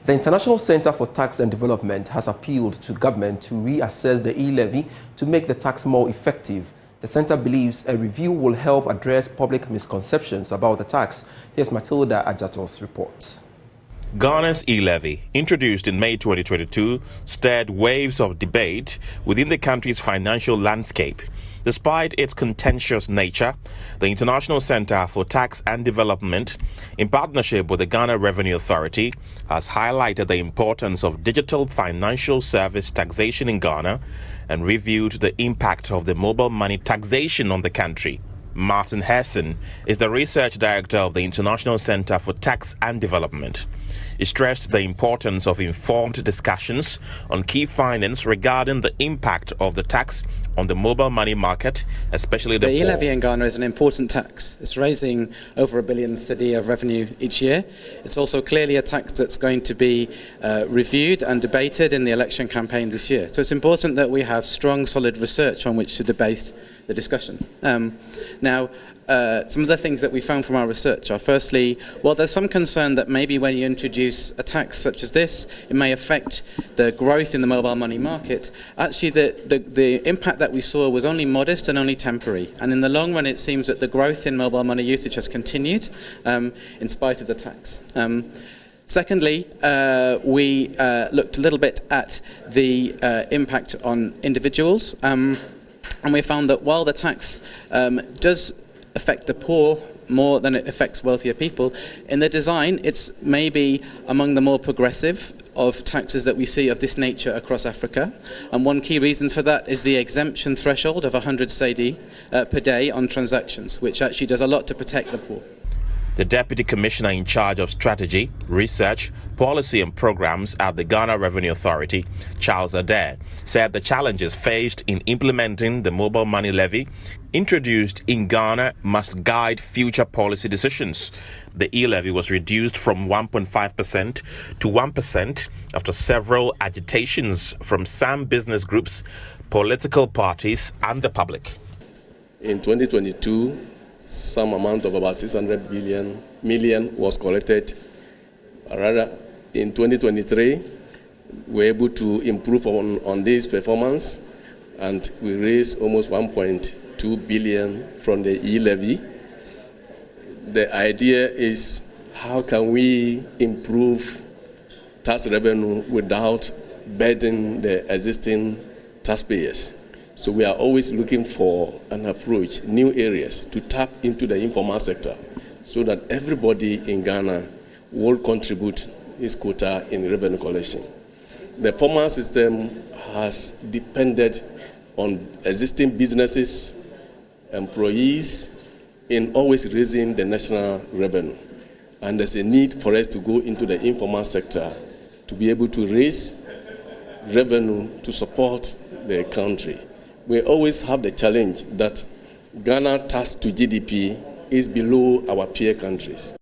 The International Center for Tax and Development has appealed to government to reassess the e-levy to make the tax more effective. The center believes a review will help address public misconceptions about the tax. Here's Matilda Ajato's report. Ghana's e-levy, introduced in May 2022, stirred waves of debate within the country's financial landscape. Despite its contentious nature, the International Center for Tax and Development, in partnership with the Ghana Revenue Authority, has highlighted the importance of digital financial service taxation in Ghana and reviewed the impact of the mobile money taxation on the country. Martin Hessen is the research director of the International Center for Tax and Development. He stressed the importance of informed discussions on key findings regarding the impact of the tax on the mobile money market, especially the e-levy in Ghana is an important tax. It's raising over 1 billion cedi of revenue each year. It's also clearly a tax that's going to be reviewed and debated in the election campaign this year. So it's important that we have strong, solid research on which to debate the discussion. Some of the things that we found from our research are, firstly, well, there's some concern that maybe when you introduce a tax such as this, it may affect the growth in the mobile money market. Actually, the impact that we saw was only modest and only temporary. And in the long run, it seems that the growth in mobile money usage has continued in spite of the tax. Secondly, we looked a little bit at the impact on individuals. And we found that while the tax does affect the poor more than it affects wealthier people, in the design it's maybe among the more progressive of taxes that we see of this nature across Africa. And one key reason for that is the exemption threshold of 100 cedi per day on transactions, which actually does a lot to protect the poor. The Deputy Commissioner in charge of Strategy, Research, Policy and Programs at the Ghana Revenue Authority, Charles Adair, said the challenges faced in implementing the mobile money levy introduced in Ghana must guide future policy decisions. The e-levy was reduced from 1.5% to 1% after several agitations from some business groups, political parties and the public. In 2022, some amount of about 600 million was collected. Rather, in 2023, we were able to improve on this performance, and we raised almost 1.2 billion from the e-levy. The idea is, how can we improve tax revenue without burdening the existing taxpayers? So we are always looking for an approach, new areas to tap into the informal sector so that everybody in Ghana will contribute his quota in revenue collection. The formal system has depended on existing businesses, employees, in always raising the national revenue. And there's a need for us to go into the informal sector to be able to raise revenue to support the country. We always have the challenge that Ghana tax to GDP is below our peer countries.